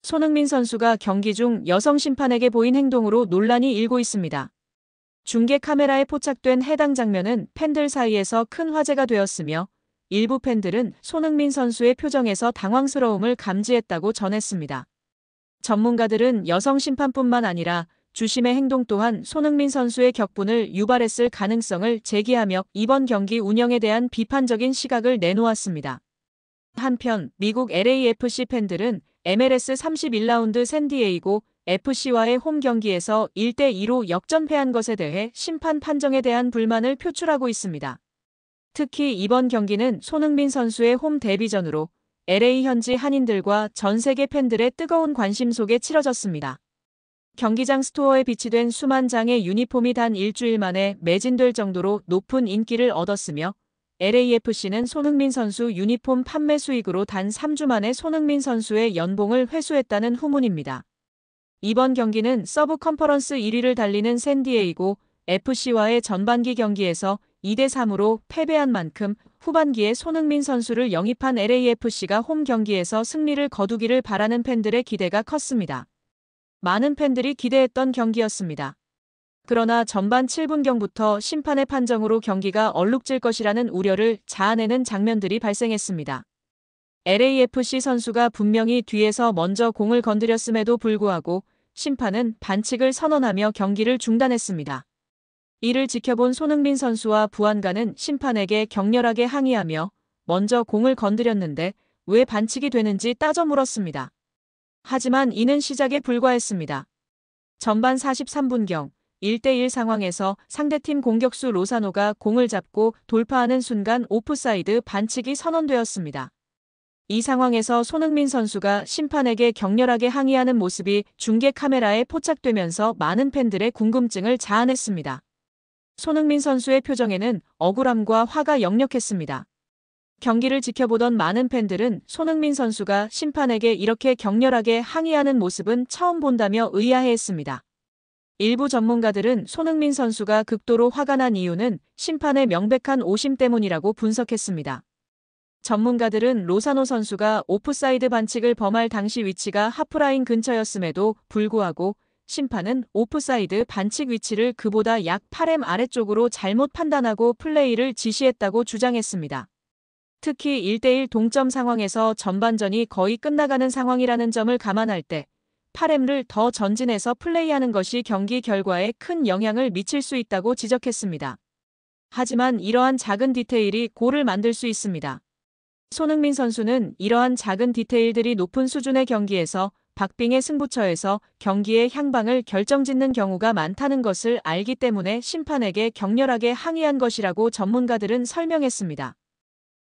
손흥민 선수가 경기 중 여성 심판에게 보인 행동으로 논란이 일고 있습니다. 중계 카메라에 포착된 해당 장면은 팬들 사이에서 큰 화제가 되었으며 일부 팬들은 손흥민 선수의 표정에서 당황스러움을 감지했다고 전했습니다. 전문가들은 여성 심판뿐만 아니라 주심의 행동 또한 손흥민 선수의 격분을 유발했을 가능성을 제기하며 이번 경기 운영에 대한 비판적인 시각을 내놓았습니다. 한편 미국 LAFC 팬들은 MLS 31라운드 샌디에이고 FC와의 홈 경기에서 1대2로 역전패한 것에 대해 심판 판정에 대한 불만을 표출하고 있습니다. 특히 이번 경기는 손흥민 선수의 홈 데뷔전으로 LA 현지 한인들과 전 세계 팬들의 뜨거운 관심 속에 치러졌습니다. 경기장 스토어에 비치된 수만 장의 유니폼이 단 일주일 만에 매진될 정도로 높은 인기를 얻었으며 LAFC는 손흥민 선수 유니폼 판매 수익으로 단 3주 만에 손흥민 선수의 연봉을 회수했다는 후문입니다. 이번 경기는 서브 컨퍼런스 1위를 달리는 샌디에이고 FC와의 전반기 경기에서 2대3으로 패배한 만큼 후반기에 손흥민 선수를 영입한 LAFC가 홈 경기에서 승리를 거두기를 바라는 팬들의 기대가 컸습니다. 많은 팬들이 기대했던 경기였습니다. 그러나 전반 7분경부터 심판의 판정으로 경기가 얼룩질 것이라는 우려를 자아내는 장면들이 발생했습니다. LAFC 선수가 분명히 뒤에서 먼저 공을 건드렸음에도 불구하고 심판은 반칙을 선언하며 경기를 중단했습니다. 이를 지켜본 손흥민 선수와 부안가는 심판에게 격렬하게 항의하며 먼저 공을 건드렸는데 왜 반칙이 되는지 따져 물었습니다. 하지만 이는 시작에 불과했습니다. 전반 43분경 1대1 상황에서 상대팀 공격수 로사노가 공을 잡고 돌파하는 순간 오프사이드 반칙이 선언되었습니다. 이 상황에서 손흥민 선수가 심판에게 격렬하게 항의하는 모습이 중계 카메라에 포착되면서 많은 팬들의 궁금증을 자아냈습니다. 손흥민 선수의 표정에는 억울함과 화가 역력했습니다. 경기를 지켜보던 많은 팬들은 손흥민 선수가 심판에게 이렇게 격렬하게 항의하는 모습은 처음 본다며 의아해했습니다. 일부 전문가들은 손흥민 선수가 극도로 화가 난 이유는 심판의 명백한 오심 때문이라고 분석했습니다. 전문가들은 로사노 선수가 오프사이드 반칙을 범할 당시 위치가 하프라인 근처였음에도 불구하고 심판은 오프사이드 반칙 위치를 그보다 약 8m 아래쪽으로 잘못 판단하고 플레이를 지시했다고 주장했습니다. 특히 1대1 동점 상황에서 전반전이 거의 끝나가는 상황이라는 점을 감안할 때 8m를 더 전진해서 플레이하는 것이 경기 결과에 큰 영향을 미칠 수 있다고 지적했습니다. 하지만 이러한 작은 디테일이 골을 만들 수 있습니다. 손흥민 선수는 이러한 작은 디테일들이 높은 수준의 경기에서 박빙의 승부처에서 경기의 향방을 결정짓는 경우가 많다는 것을 알기 때문에 심판에게 격렬하게 항의한 것이라고 전문가들은 설명했습니다.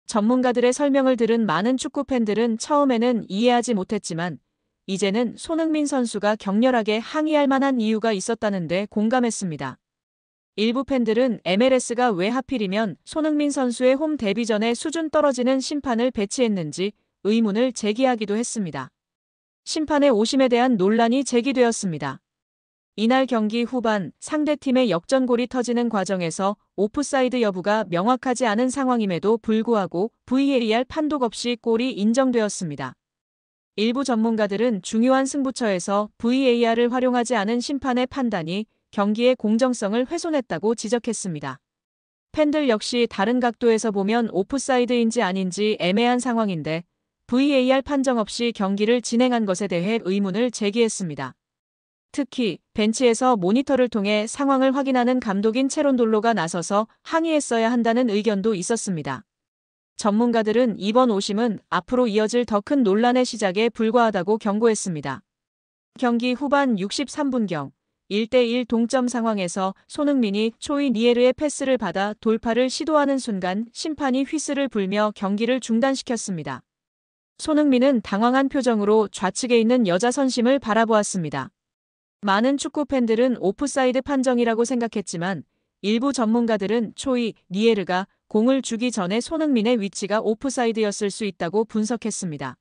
전문가들의 설명을 들은 많은 축구 팬들은 처음에는 이해하지 못했지만 이제는 손흥민 선수가 격렬하게 항의할 만한 이유가 있었다는데 공감했습니다. 일부 팬들은 MLS가 왜 하필이면 손흥민 선수의 홈 데뷔전에 수준 떨어지는 심판을 배치했는지 의문을 제기하기도 했습니다. 심판의 오심에 대한 논란이 제기되었습니다. 이날 경기 후반 상대팀의 역전골이 터지는 과정에서 오프사이드 여부가 명확하지 않은 상황임에도 불구하고 VAR 판독 없이 골이 인정되었습니다. 일부 전문가들은 중요한 승부처에서 VAR을 활용하지 않은 심판의 판단이 경기의 공정성을 훼손했다고 지적했습니다. 팬들 역시 다른 각도에서 보면 오프사이드인지 아닌지 애매한 상황인데 VAR 판정 없이 경기를 진행한 것에 대해 의문을 제기했습니다. 특히 벤치에서 모니터를 통해 상황을 확인하는 감독인 체론돌로가 나서서 항의했어야 한다는 의견도 있었습니다. 전문가들은 이번 오심은 앞으로 이어질 더 큰 논란의 시작에 불과하다고 경고했습니다. 경기 후반 63분경 1대1 동점 상황에서 손흥민이 초이 니에르의 패스를 받아 돌파를 시도하는 순간 심판이 휘슬을 불며 경기를 중단시켰습니다. 손흥민은 당황한 표정으로 좌측에 있는 여자 선심을 바라보았습니다. 많은 축구 팬들은 오프사이드 판정이라고 생각했지만 일부 전문가들은 초이 니에르가 공을 주기 전에 손흥민의 위치가 오프사이드였을 수 있다고 분석했습니다.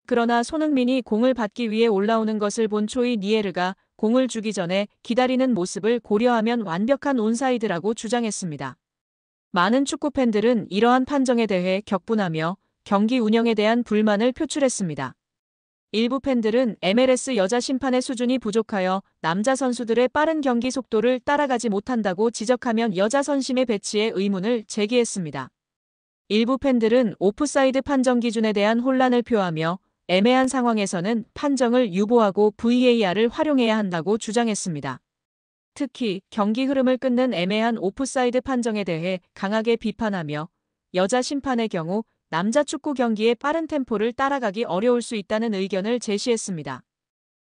그러나 손흥민이 공을 받기 위해 올라오는 것을 본 초이 니에르가 공을 주기 전에 기다리는 모습을 고려하면 완벽한 온사이드라고 주장했습니다. 많은 축구 팬들은 이러한 판정에 대해 격분하며 경기 운영에 대한 불만을 표출했습니다. 일부 팬들은 MLS 여자 심판의 수준이 부족하여 남자 선수들의 빠른 경기 속도를 따라가지 못한다고 지적하면 여자 선심의 배치에 의문을 제기했습니다. 일부 팬들은 오프사이드 판정 기준에 대한 혼란을 표하며 애매한 상황에서는 판정을 유보하고 VAR을 활용해야 한다고 주장했습니다. 특히 경기 흐름을 끊는 애매한 오프사이드 판정에 대해 강하게 비판하며 여자 심판의 경우 남자 축구 경기의 빠른 템포를 따라가기 어려울 수 있다는 의견을 제시했습니다.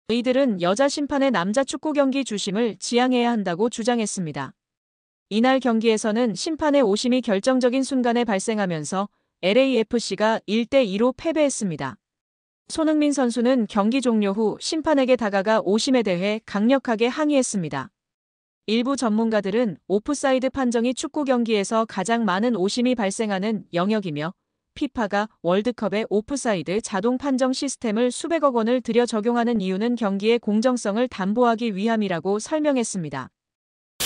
이들은 여자 심판의 남자 축구 경기 주심을 지향해야 한다고 주장했습니다. 이날 경기에서는 심판의 오심이 결정적인 순간에 발생하면서 LAFC가 1대2로 패배했습니다. 손흥민 선수는 경기 종료 후 심판에게 다가가 오심에 대해 강력하게 항의했습니다. 일부 전문가들은 오프사이드 판정이 축구 경기에서 가장 많은 오심이 발생하는 영역이며 피파가 월드컵의 오프사이드 자동 판정 시스템을 수백억 원을 들여 적용하는 이유는 경기의 공정성을 담보하기 위함이라고 설명했습니다.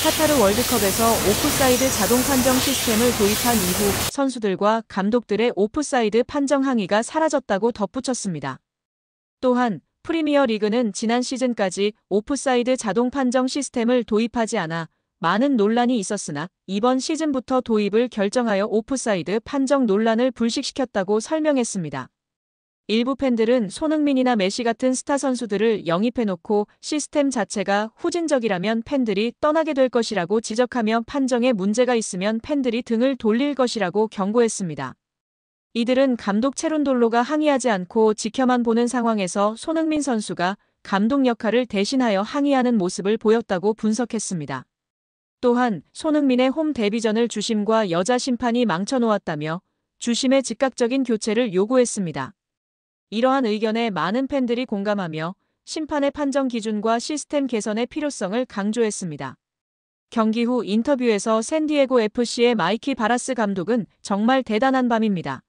카타르 월드컵에서 오프사이드 자동 판정 시스템을 도입한 이후 선수들과 감독들의 오프사이드 판정 항의가 사라졌다고 덧붙였습니다. 또한 프리미어 리그는 지난 시즌까지 오프사이드 자동 판정 시스템을 도입하지 않아 많은 논란이 있었으나 이번 시즌부터 도입을 결정하여 오프사이드 판정 논란을 불식시켰다고 설명했습니다. 일부 팬들은 손흥민이나 메시 같은 스타 선수들을 영입해놓고 시스템 자체가 후진적이라면 팬들이 떠나게 될 것이라고 지적하며 판정에 문제가 있으면 팬들이 등을 돌릴 것이라고 경고했습니다. 이들은 감독 체룬돌로가 항의하지 않고 지켜만 보는 상황에서 손흥민 선수가 감독 역할을 대신하여 항의하는 모습을 보였다고 분석했습니다. 또한 손흥민의 홈 데뷔전을 주심과 여자 심판이 망쳐놓았다며 주심의 즉각적인 교체를 요구했습니다. 이러한 의견에 많은 팬들이 공감하며 심판의 판정 기준과 시스템 개선의 필요성을 강조했습니다. 경기 후 인터뷰에서 샌디에고 FC의 마이키 바라스 감독은 정말 대단한 밤입니다.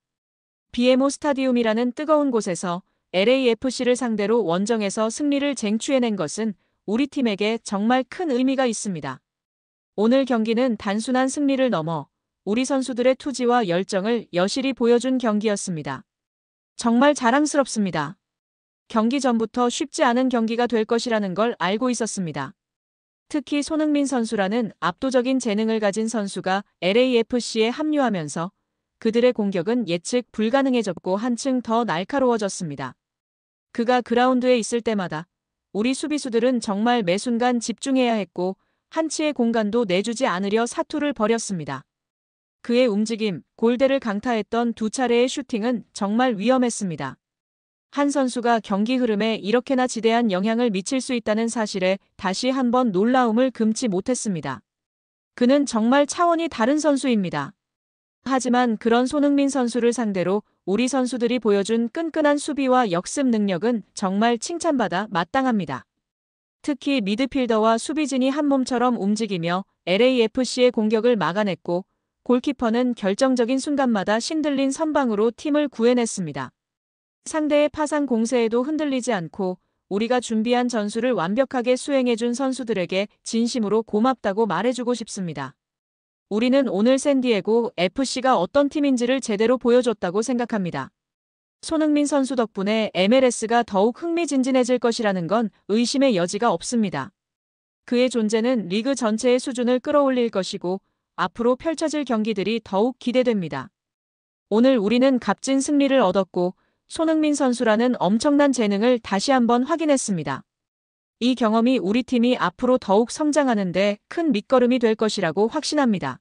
BMO 스타디움이라는 뜨거운 곳에서 LAFC를 상대로 원정에서 승리를 쟁취해낸 것은 우리 팀에게 정말 큰 의미가 있습니다. 오늘 경기는 단순한 승리를 넘어 우리 선수들의 투지와 열정을 여실히 보여준 경기였습니다. 정말 자랑스럽습니다. 경기 전부터 쉽지 않은 경기가 될 것이라는 걸 알고 있었습니다. 특히 손흥민 선수라는 압도적인 재능을 가진 선수가 LAFC에 합류하면서 그들의 공격은 예측 불가능해졌고 한층 더 날카로워졌습니다. 그가 그라운드에 있을 때마다 우리 수비수들은 정말 매 순간 집중해야 했고 한치의 공간도 내주지 않으려 사투를 벌였습니다. 그의 움직임, 골대를 강타했던 두 차례의 슈팅은 정말 위험했습니다. 한 선수가 경기 흐름에 이렇게나 지대한 영향을 미칠 수 있다는 사실에 다시 한번 놀라움을 금치 못했습니다. 그는 정말 차원이 다른 선수입니다. 하지만 그런 손흥민 선수를 상대로 우리 선수들이 보여준 끈끈한 수비와 역습 능력은 정말 칭찬받아 마땅합니다. 특히 미드필더와 수비진이 한몸처럼 움직이며 LAFC의 공격을 막아냈고 골키퍼는 결정적인 순간마다 신들린 선방으로 팀을 구해냈습니다. 상대의 파상 공세에도 흔들리지 않고 우리가 준비한 전술을 완벽하게 수행해준 선수들에게 진심으로 고맙다고 말해주고 싶습니다. 우리는 오늘 샌디에고 FC가 어떤 팀인지를 제대로 보여줬다고 생각합니다. 손흥민 선수 덕분에 MLS가 더욱 흥미진진해질 것이라는 건 의심의 여지가 없습니다. 그의 존재는 리그 전체의 수준을 끌어올릴 것이고 앞으로 펼쳐질 경기들이 더욱 기대됩니다. 오늘 우리는 값진 승리를 얻었고 손흥민 선수라는 엄청난 재능을 다시 한번 확인했습니다. 이 경험이 우리 팀이 앞으로 더욱 성장하는 데 큰 밑거름이 될 것이라고 확신합니다.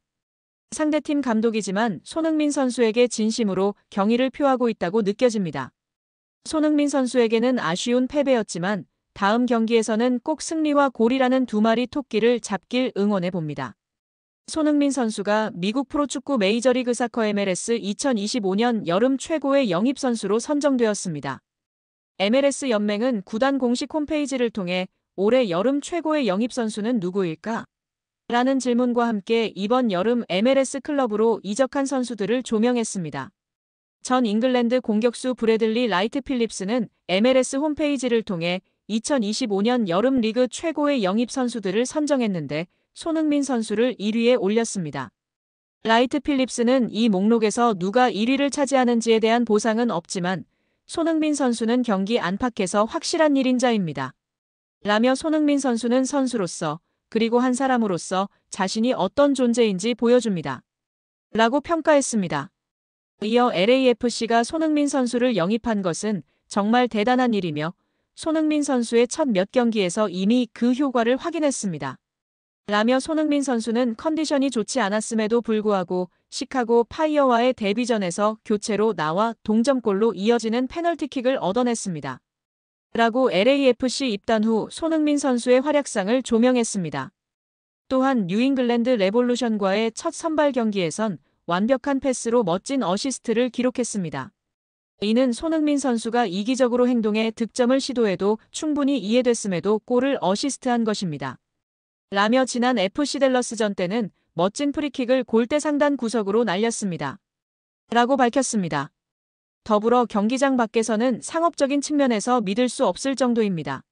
상대팀 감독이지만 손흥민 선수에게 진심으로 경의를 표하고 있다고 느껴집니다. 손흥민 선수에게는 아쉬운 패배였지만 다음 경기에서는 꼭 승리와 골이라는 두 마리 토끼를 잡길 응원해봅니다. 손흥민 선수가 미국 프로축구 메이저리그 사커 MLS 2025년 여름 최고의 영입 선수로 선정되었습니다. MLS 연맹은 구단 공식 홈페이지를 통해 올해 여름 최고의 영입 선수는 누구일까? 라는 질문과 함께 이번 여름 MLS 클럽으로 이적한 선수들을 조명했습니다. 전 잉글랜드 공격수 브래들리 라이트 필립스는 MLS 홈페이지를 통해 2025년 여름 리그 최고의 영입 선수들을 선정했는데 손흥민 선수를 1위에 올렸습니다. 라이트 필립스는 이 목록에서 누가 1위를 차지하는지에 대한 보상은 없지만 손흥민 선수는 경기 안팎에서 확실한 1인자입니다. 라며 손흥민 선수는 선수로서 그리고 한 사람으로서 자신이 어떤 존재인지 보여줍니다. 라고 평가했습니다. 이어 LAFC가 손흥민 선수를 영입한 것은 정말 대단한 일이며 손흥민 선수의 첫 몇 경기에서 이미 그 효과를 확인했습니다. 라며 손흥민 선수는 컨디션이 좋지 않았음에도 불구하고 시카고 파이어와의 데뷔전에서 교체로 나와 동점골로 이어지는 페널티킥을 얻어냈습니다. 라고 LAFC 입단 후 손흥민 선수의 활약상을 조명했습니다. 또한 뉴잉글랜드 레볼루션과의 첫 선발 경기에선 완벽한 패스로 멋진 어시스트를 기록했습니다. 이는 손흥민 선수가 이기적으로 행동해 득점을 시도해도 충분히 이해됐음에도 골을 어시스트한 것입니다. 라며 지난 FC 댈러스전 때는 멋진 프리킥을 골대 상단 구석으로 날렸습니다. 라고 밝혔습니다. 더불어 경기장 밖에서는 상업적인 측면에서 믿을 수 없을 정도입니다.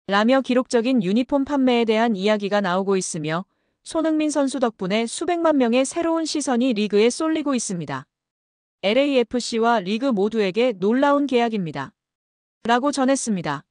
라며 기록적인 유니폼 판매에 대한 이야기가 나오고 있으며 손흥민 선수 덕분에 수백만 명의 새로운 시선이 리그에 쏠리고 있습니다. LAFC와 리그 모두에게 놀라운 계약입니다. 라고 전했습니다.